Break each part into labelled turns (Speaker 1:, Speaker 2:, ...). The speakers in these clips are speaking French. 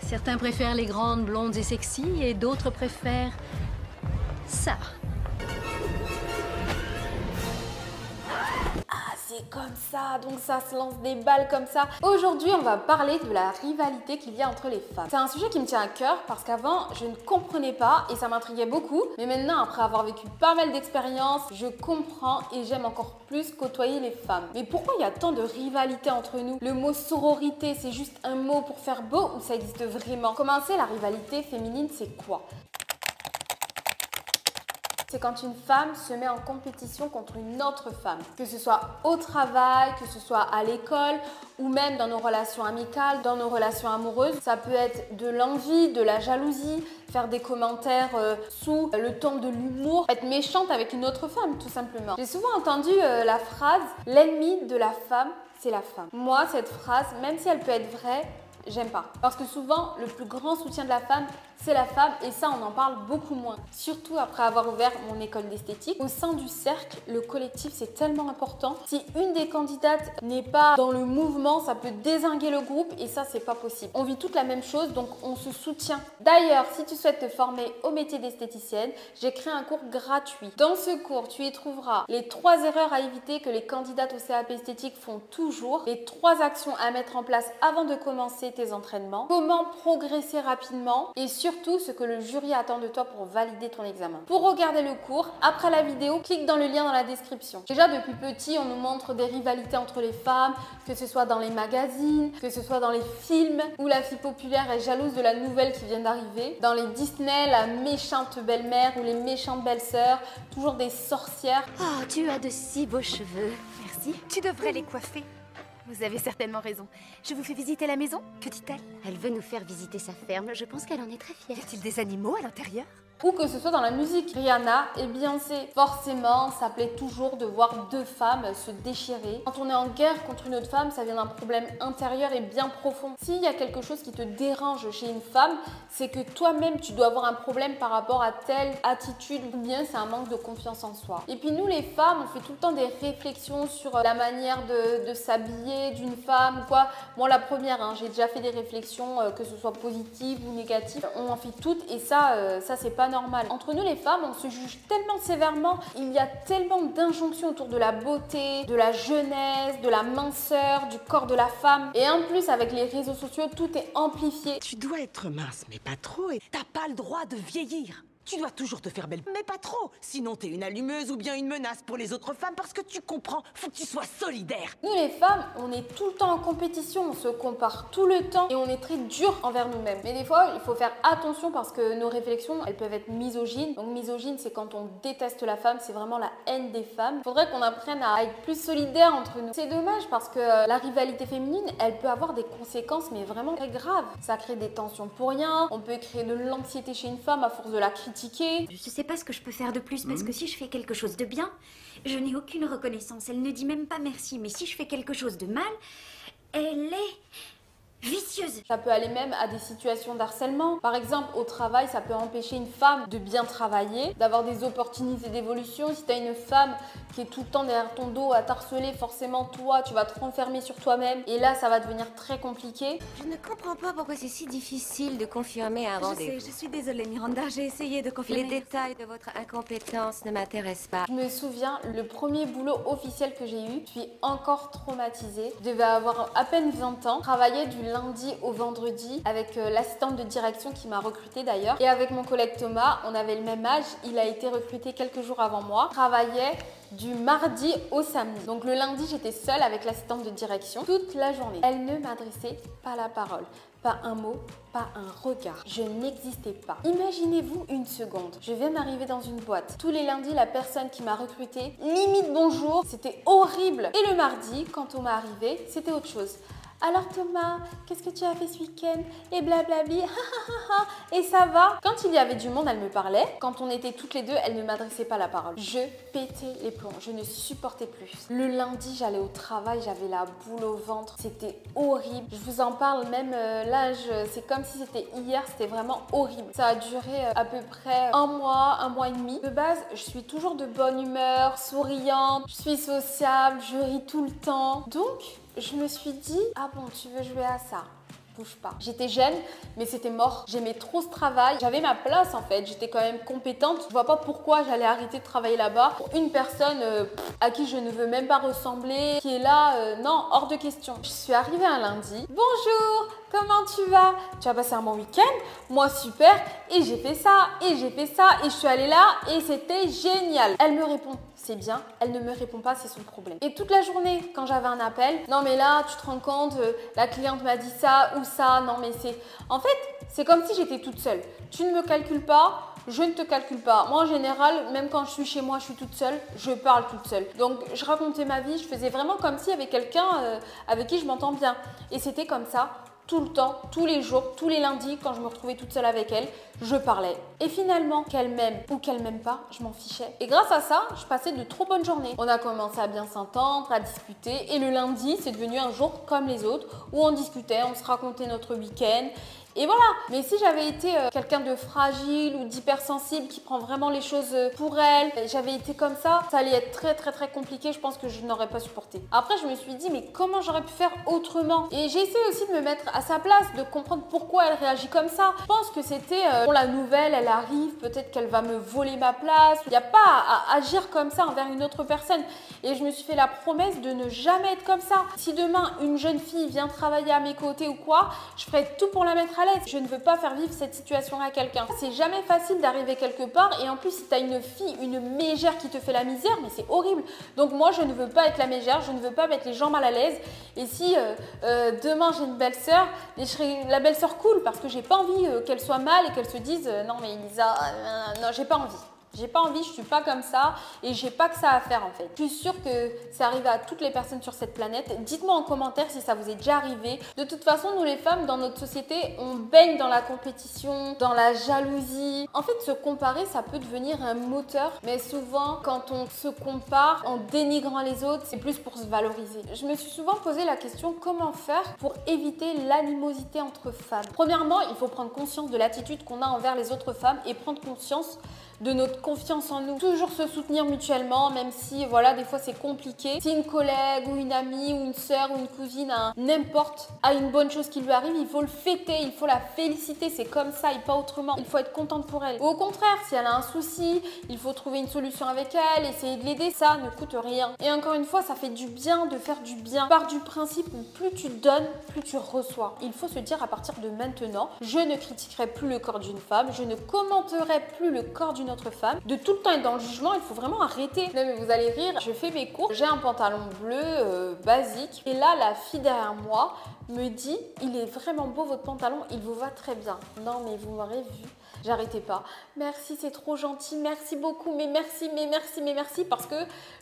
Speaker 1: Certains préfèrent les grandes, blondes et sexy, et d'autres préfèrent ça.
Speaker 2: C'est comme ça, donc ça se lance des balles comme ça. Aujourd'hui, on va parler de la rivalité qu'il y a entre les femmes. C'est un sujet qui me tient à cœur parce qu'avant, je ne comprenais pas et ça m'intriguait beaucoup. Mais maintenant, après avoir vécu pas mal d'expériences, je comprends et j'aime encore plus côtoyer les femmes. Mais pourquoi il y a tant de rivalité entre nous? Le mot sororité, c'est juste un mot pour faire beau ou ça existe vraiment? Comment c'est la rivalité féminine, c'est quoi? C'est quand une femme se met en compétition contre une autre femme. Que ce soit au travail, que ce soit à l'école ou même dans nos relations amicales, dans nos relations amoureuses. Ça peut être de l'envie, de la jalousie, faire des commentaires sous le ton de l'humour, être méchante avec une autre femme tout simplement. J'ai souvent entendu la phrase « l'ennemi de la femme, c'est la femme ». Moi, cette phrase, même si elle peut être vraie, j'aime pas. Parce que souvent, le plus grand soutien de la femme, c'est la femme et ça, on en parle beaucoup moins. Surtout après avoir ouvert mon école d'esthétique. Au sein du cercle, le collectif, c'est tellement important. Si une des candidates n'est pas dans le mouvement, ça peut dézinguer le groupe et ça, c'est pas possible. On vit toutes la même chose, donc on se soutient. D'ailleurs, si tu souhaites te former au métier d'esthéticienne, j'ai créé un cours gratuit. Dans ce cours, tu y trouveras les 3 erreurs à éviter que les candidates au CAP esthétique font toujours, les 3 actions à mettre en place avant de commencer tes entraînements, comment progresser rapidement et surtout ce que le jury attend de toi pour valider ton examen. Pour regarder le cours, après la vidéo, clique dans le lien dans la description. Déjà depuis petit, on nous montre des rivalités entre les femmes, que ce soit dans les magazines, que ce soit dans les films, où la fille populaire est jalouse de la nouvelle qui vient d'arriver. Dans les Disney, la méchante belle-mère ou les méchantes belles-sœurs, toujours des sorcières.
Speaker 3: Oh, tu as de si beaux cheveux. Merci. Tu devrais les coiffer. Vous avez certainement raison. Je vous fais visiter la maison? Que dit-elle?
Speaker 4: Elle veut nous faire visiter sa ferme. Je pense qu'elle en est très fière.
Speaker 3: Y a-t-il des animaux à l'intérieur?
Speaker 2: Ou que ce soit dans la musique, Rihanna et Beyoncé. Forcément, ça plaît toujours de voir 2 femmes se déchirer. Quand on est en guerre contre une autre femme, ça vient d'un problème intérieur et bien profond. S'il y a quelque chose qui te dérange chez une femme, c'est que toi-même, tu dois avoir un problème par rapport à telle attitude ou bien c'est un manque de confiance en soi. Et puis nous, les femmes, on fait tout le temps des réflexions sur la manière de s'habiller d'une femme ou quoi. Moi, la première, j'ai déjà fait des réflexions, que ce soit positives ou négatives. On en fait toutes et ça c'est pas normal. Entre nous les femmes, on se juge tellement sévèrement, il y a tellement d'injonctions autour de la beauté, de la jeunesse, de la minceur, du corps de la femme. Et en plus, avec les réseaux sociaux, tout est amplifié.
Speaker 5: Tu dois être mince, mais pas trop, et t'as pas le droit de vieillir. Tu dois toujours te faire belle, mais pas trop. Sinon, t'es une allumeuse ou bien une menace pour les autres femmes parce que tu comprends, faut que tu sois solidaire.
Speaker 2: Nous les femmes, on est tout le temps en compétition, on se compare tout le temps et on est très dur envers nous-mêmes. Mais des fois, il faut faire attention parce que nos réflexions, elles peuvent être misogynes. Donc misogyne, c'est quand on déteste la femme, c'est vraiment la haine des femmes. Il faudrait qu'on apprenne à être plus solidaires entre nous. C'est dommage parce que la rivalité féminine, elle peut avoir des conséquences mais vraiment très graves. Ça crée des tensions pour rien, on peut créer de l'anxiété chez une femme à force de la critiquer.
Speaker 4: Je sais pas ce que je peux faire de plus parce que si je fais quelque chose de bien, je n'ai aucune reconnaissance. Elle ne dit même pas merci. Mais si je fais quelque chose de mal, elle est vicieuse.
Speaker 2: Ça peut aller même à des situations d'harcèlement. Par exemple, au travail, ça peut empêcher une femme de bien travailler, d'avoir des opportunités d'évolution. Si tu as une femme qui est tout le temps derrière ton dos à t'harceler, forcément, toi, tu vas te renfermer sur toi-même. Et là, ça va devenir très compliqué.
Speaker 4: Je ne comprends pas pourquoi c'est si difficile de confirmer un rendez-vous.
Speaker 3: Je suis désolée, Miranda, j'ai essayé de confirmer.
Speaker 4: Les détails de votre incompétence ne m'intéressent pas.
Speaker 2: Je me souviens, le premier boulot officiel que j'ai eu, je suis encore traumatisée. Je devais avoir à peine 20 ans, travailler du lundi au vendredi avec l'assistante de direction qui m'a recrutée d'ailleurs. Et avec mon collègue Thomas, on avait le même âge, il a été recruté quelques jours avant moi. Travaillait du mardi au samedi. Donc le lundi, j'étais seule avec l'assistante de direction toute la journée. Elle ne m'adressait pas la parole. Pas un mot, pas un regard. Je n'existais pas. Imaginez-vous une seconde. Je viens d'arriver dans une boîte. Tous les lundis, la personne qui m'a recrutée, limite bonjour, c'était horrible. Et le mardi, quand on m'est arrivé, c'était autre chose. Alors Thomas, qu'est-ce que tu as fait ce week-end? Et blablabli, et ça va? Quand il y avait du monde, elle me parlait. Quand on était toutes les deux, elle ne m'adressait pas la parole. Je pétais les plombs, je ne supportais plus. Le lundi, j'allais au travail, j'avais la boule au ventre. C'était horrible. Je vous en parle même là, c'est comme si c'était hier, c'était vraiment horrible. Ça a duré à peu près un mois et demi. De base, je suis toujours de bonne humeur, souriante, je suis sociable, je ris tout le temps. Donc, je me suis dit, ah bon, tu veux jouer à ça? bouge pas. J'étais jeune, mais c'était mort. J'aimais trop ce travail. J'avais ma place en fait. J'étais quand même compétente. Je vois pas pourquoi j'allais arrêter de travailler là-bas pour une personne à qui je ne veux même pas ressembler, qui est là. Non, hors de question. Je suis arrivée un lundi. Bonjour, comment tu vas? Tu as passé un bon week-end? Moi, super. Et j'ai fait ça, et j'ai fait ça, et je suis allée là, et c'était génial. Elle me répond. C'est bien, elle ne me répond pas, c'est son problème. Et toute la journée, quand j'avais un appel, non mais là, tu te rends compte, la cliente m'a dit ça ou ça, non mais c'est... En fait, c'est comme si j'étais toute seule. Tu ne me calcules pas, je ne te calcule pas. Moi, en général, même quand je suis chez moi, je suis toute seule, je parle toute seule. Donc, je racontais ma vie, je faisais vraiment comme s'il y avait quelqu'un avec qui je m'entends bien. Et c'était comme ça. Tout le temps, tous les jours, tous les lundis, quand je me retrouvais toute seule avec elle, je parlais. Et finalement, qu'elle m'aime ou qu'elle m'aime pas, je m'en fichais. Et grâce à ça, je passais de trop bonnes journées. On a commencé à bien s'entendre, à discuter. Et le lundi, c'est devenu un jour comme les autres, où on discutait, on se racontait notre week-end. Et voilà. Mais si j'avais été quelqu'un de fragile ou d'hypersensible qui prend vraiment les choses pour elle, j'avais été comme ça allait être très très très compliqué. Je pense que je n'aurais pas supporté. Après, je me suis dit, mais comment j'aurais pu faire autrement? Et j'ai essayé aussi de me mettre à sa place, de comprendre pourquoi elle réagit comme ça. Je pense que c'était, bon, la nouvelle, elle arrive, peut-être qu'elle va me voler ma place. Il n'y a pas à agir comme ça envers une autre personne. Et je me suis fait la promesse de ne jamais être comme ça. Si demain, une jeune fille vient travailler à mes côtés ou quoi, je ferai tout pour la mettre à l'aise. Je ne veux pas faire vivre cette situation à quelqu'un. C'est jamais facile d'arriver quelque part et en plus si tu as une fille, une mégère qui te fait la misère, mais c'est horrible. Donc moi je ne veux pas être la mégère, je ne veux pas mettre les gens mal à l'aise. Et si demain j'ai une belle-sœur, je serai la belle-sœur cool parce que j'ai pas envie qu'elle soit mal et qu'elle se dise non mais Elisa, non j'ai pas envie. J'ai pas envie, je suis pas comme ça et j'ai pas que ça à faire en fait. Je suis sûre que ça arrive à toutes les personnes sur cette planète. Dites-moi en commentaire si ça vous est déjà arrivé. De toute façon, nous les femmes, dans notre société, on baigne dans la compétition, dans la jalousie. En fait, se comparer, ça peut devenir un moteur. Mais souvent, quand on se compare en dénigrant les autres, c'est plus pour se valoriser. Je me suis souvent posé la question, comment faire pour éviter l'animosité entre femmes? Premièrement, il faut prendre conscience de l'attitude qu'on a envers les autres femmes et prendre conscience de notre confiance en nous. Toujours se soutenir mutuellement, même si voilà, des fois c'est compliqué. Si une collègue ou une amie ou une sœur ou une cousine, n'importe, a une bonne chose qui lui arrive, il faut le fêter, il faut la féliciter, c'est comme ça et pas autrement. Il faut être contente pour elle. Ou au contraire, si elle a un souci, il faut trouver une solution avec elle, essayer de l'aider, ça ne coûte rien. Et encore une fois, ça fait du bien de faire du bien. Part du principe où plus tu donnes, plus tu reçois. Il faut se dire à partir de maintenant, je ne critiquerai plus le corps d'une femme, je ne commenterai plus le corps d'une autre femme. De tout le temps être dans le jugement, il faut vraiment arrêter. Non mais vous allez rire, je fais mes cours, j'ai un pantalon bleu basique et là la fille derrière moi me dit, il est vraiment beau votre pantalon, il vous va très bien. Non mais vous m'aurez vu. J'arrêtais pas. Merci, c'est trop gentil, merci beaucoup, mais merci, mais merci, mais merci, parce que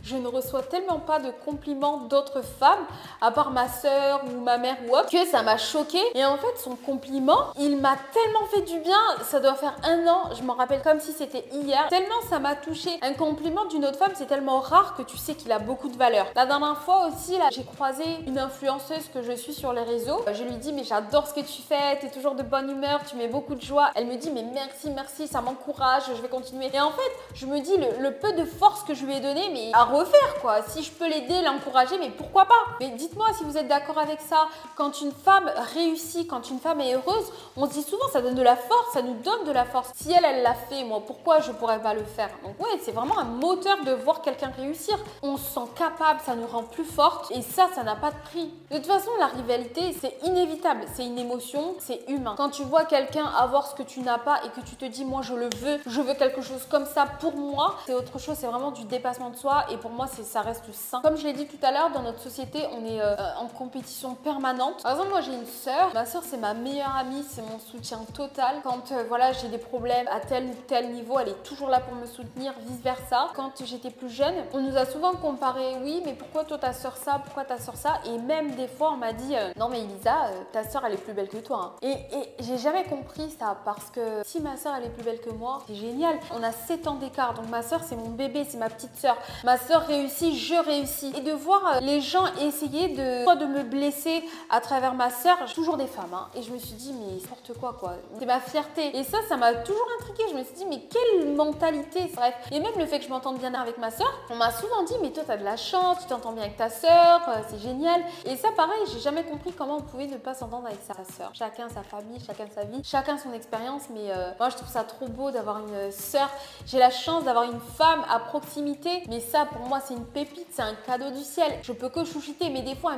Speaker 2: je ne reçois tellement pas de compliments d'autres femmes, à part ma soeur ou ma mère ou autre, que ça m'a choquée. Et en fait, son compliment, il m'a tellement fait du bien, ça doit faire 1 an, je m'en rappelle comme si c'était hier, tellement ça m'a touchée. Un compliment d'une autre femme, c'est tellement rare que tu sais qu'il a beaucoup de valeur. La dernière fois aussi, là, j'ai croisé une influenceuse que je suis sur les réseaux. Je lui dis, mais j'adore ce que tu fais, tu es toujours de bonne humeur, tu mets beaucoup de joie. Elle me dit, mais merci, merci, ça m'encourage, je vais continuer. Et en fait, je me dis, le peu de force que je lui ai donné, mais à refaire quoi. Si je peux l'aider, l'encourager, mais pourquoi pas? Mais dites-moi si vous êtes d'accord avec ça. Quand une femme réussit, quand une femme est heureuse, on se dit souvent, ça donne de la force, ça nous donne de la force. Si elle l'a fait, moi, pourquoi je pourrais pas le faire? Donc ouais, c'est vraiment un moteur de voir quelqu'un réussir. On se sent capable, ça nous rend plus forte et ça n'a pas de prix. De toute façon, la rivalité, c'est inévitable, c'est une émotion, c'est humain. Quand tu vois quelqu'un avoir ce que tu n'as pas et que tu te dis, moi je le veux, je veux quelque chose comme ça pour moi, c'est autre chose, c'est vraiment du dépassement de soi et pour moi, ça reste sain. Comme je l'ai dit tout à l'heure, dans notre société, on est en compétition permanente. Par exemple, moi j'ai une sœur, ma sœur c'est ma meilleure amie, c'est mon soutien total. Quand voilà, j'ai des problèmes à tel ou tel niveau, elle est toujours là pour me soutenir, vice versa. Quand j'étais plus jeune, on nous a souvent comparé, oui, mais pourquoi toi ta sœur ça, pourquoi ta sœur ça? Et même des fois, on m'a dit, non mais Elisa, ta sœur elle est plus belle que toi. Hein. Et j'ai jamais compris ça parce que si ma sœur elle est plus belle que moi, c'est génial. On a 7 ans d'écart, donc ma sœur c'est mon bébé, c'est ma petite sœur. Ma sœur réussit, je réussis. Et de voir les gens essayer de me blesser à travers ma sœur, toujours des femmes. Hein. Et je me suis dit, mais n'importe quoi. C'est ma fierté. Et ça m'a toujours intriguée. Je me suis dit, mais quelle mentalité. Bref. Et même le fait que je m'entende bien avec ma sœur, on m'a souvent dit, mais toi t'as de la chance, tu t'entends bien avec ta sœur, c'est génial. Et ça pareil, j'ai jamais compris comment on pouvait ne pas s'entendre avec sa sœur. Chacun sa famille, chacun sa vie, chacun son expérience, mais moi je trouve ça trop beau d'avoir une sœur. J'ai la chance d'avoir une femme à proximité, mais ça pour moi c'est une pépite, c'est un cadeau du ciel. Je peux que chouchouter, mais des fois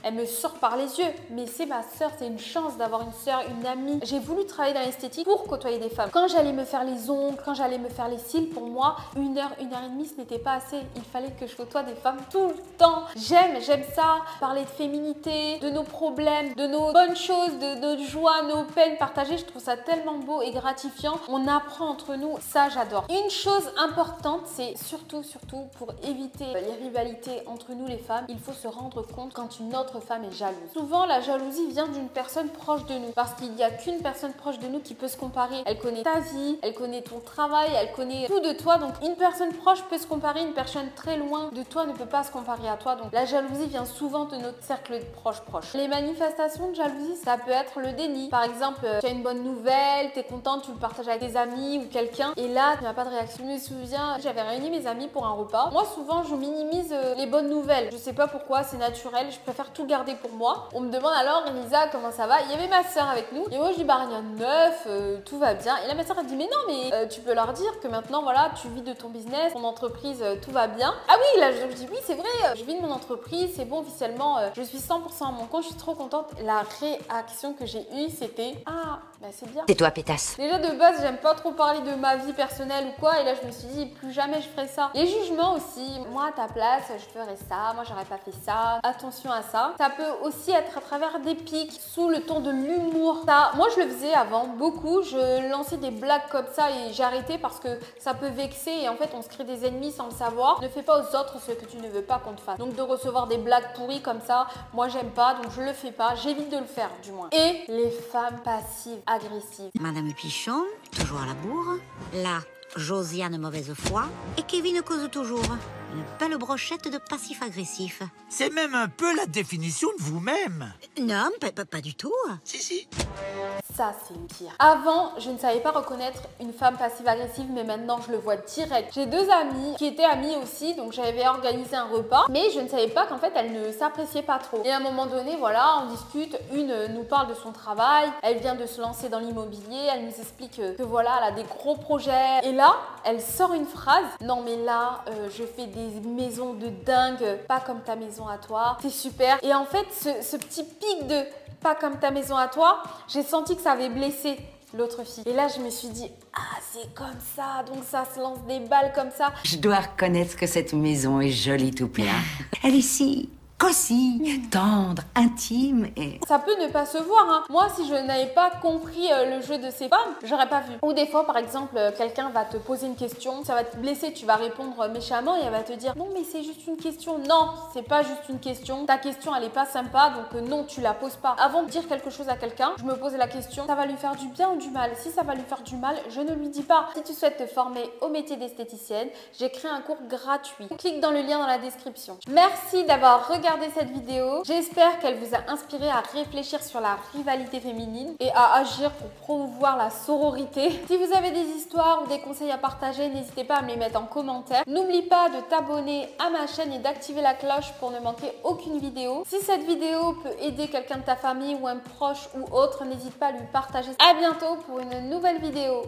Speaker 2: elle me sort par les yeux. Mais c'est ma sœur, c'est une chance d'avoir une sœur, une amie. J'ai voulu travailler dans l'esthétique pour côtoyer des femmes. Quand j'allais me faire les ongles, quand j'allais me faire les cils, pour moi, 1 heure, 1 heure et demie, ce n'était pas assez. Il fallait que je côtoie des femmes tout le temps. J'aime ça, parler de féminité, de nos problèmes, de nos bonnes choses, de nos joies, nos peines partagées. Je trouve ça tellement beau et gratifiant. On apprend entre nous, ça j'adore. Une chose importante, c'est surtout pour éviter les rivalités entre nous les femmes, il faut se rendre compte quand une autre femme est jalouse. Souvent, la jalousie vient d'une personne proche de nous parce qu'il n'y a qu'une personne proche de nous qui peut se comparer. Elle connaît ta vie, elle connaît ton travail, elle connaît tout de toi. Donc, une personne proche peut se comparer, une personne très loin de toi ne peut pas se comparer à toi. Donc, la jalousie vient souvent de notre cercle proche. Les manifestations de jalousie, ça peut être le déni. Par exemple, tu as une bonne nouvelle, tu es contente, tu le partages avec tes amis ou quelqu'un et là, tu n'as pas de réaction. Je me souviens, j'avais réuni mes amis pour un repas. Moi, souvent, je minimise les bonnes nouvelles. Je sais pas pourquoi, c'est naturel, je préfère tout garder pour moi. On me demande alors, Elisa, comment ça va? Il y avait ma soeur avec nous et moi, je dis, bah rien de neuf, tout va bien. Et là, ma soeur, elle dit, mais non, mais tu peux leur dire que maintenant, voilà, tu vis de ton business, ton entreprise, tout va bien. Ah oui, là, je dis, oui, c'est vrai, je vis de mon entreprise, c'est bon, officiellement, je suis 100% à mon compte, je suis trop contente. La réaction que j'ai eue, c'était, ah, bah c'est bien.
Speaker 4: C'est toi, pétasse.
Speaker 2: Déjà de base, j'aime pas trop parler de ma vie personnelle ou quoi, et là je me suis dit plus jamais je ferai ça. Les jugements aussi, moi à ta place, je ferais ça, moi j'aurais pas fait ça. Attention à ça. Ça peut aussi être à travers des pics, sous le ton de l'humour. Ça, moi je le faisais avant beaucoup, je lançais des blagues comme ça et j'ai arrêté parce que ça peut vexer et en fait on se crée des ennemis sans le savoir. Ne fais pas aux autres ce que tu ne veux pas qu'on te fasse. Donc de recevoir des blagues pourries comme ça, moi j'aime pas, donc je le fais pas, j'évite de le faire du moins. Et les femmes passives agressives.
Speaker 6: Madame Pichon, toujours à la bourre. Là, Josiane mauvaise foi. Et Kevin cause toujours. Une belle brochette de passif-agressif.
Speaker 7: C'est même un peu la définition de vous-même.
Speaker 6: Non, pas du tout.
Speaker 7: Si.
Speaker 2: Ça, c'est une pire. Avant, je ne savais pas reconnaître une femme passive-agressive, mais maintenant, je le vois direct. J'ai 2 amies qui étaient amies aussi, donc j'avais organisé un repas, mais je ne savais pas qu'en fait, elles ne s'appréciaient pas trop. Et à un moment donné, voilà, on discute, une nous parle de son travail, elle vient de se lancer dans l'immobilier, elle nous explique que voilà, elle a des gros projets. Et là, elle sort une phrase, non mais là, je fais des maisons de dingue, pas comme ta maison à toi, c'est super. Et en fait, ce petit pic de pas comme ta maison à toi, j'ai senti que ça avait blessé l'autre fille. Et là, je me suis dit, ah, c'est comme ça, donc ça se lance des balles comme ça.
Speaker 8: Je dois reconnaître que cette maison est jolie tout plein. Elle est si cosy, tendre, intime et...
Speaker 2: Ça peut ne pas se voir, hein. Moi, si je n'avais pas compris le jeu de ces femmes, j'aurais pas vu. Ou des fois, par exemple, quelqu'un va te poser une question, ça va te blesser, tu vas répondre méchamment et elle va te dire non, mais c'est juste une question. Non, c'est pas juste une question. Ta question, elle est pas sympa, donc non, tu la poses pas. Avant de dire quelque chose à quelqu'un, je me pose la question, ça va lui faire du bien ou du mal? Si ça va lui faire du mal, je ne lui dis pas. Si tu souhaites te former au métier d'esthéticienne, j'ai créé un cours gratuit. Clique dans le lien dans la description. Merci d'avoir regardé cette vidéo. J'espère qu'elle vous a inspiré à réfléchir sur la rivalité féminine et à agir pour promouvoir la sororité. Si vous avez des histoires ou des conseils à partager, n'hésitez pas à me les mettre en commentaire. N'oublie pas de t'abonner à ma chaîne et d'activer la cloche pour ne manquer aucune vidéo. Si cette vidéo peut aider quelqu'un de ta famille ou un proche ou autre, n'hésite pas à lui partager. À bientôt pour une nouvelle vidéo.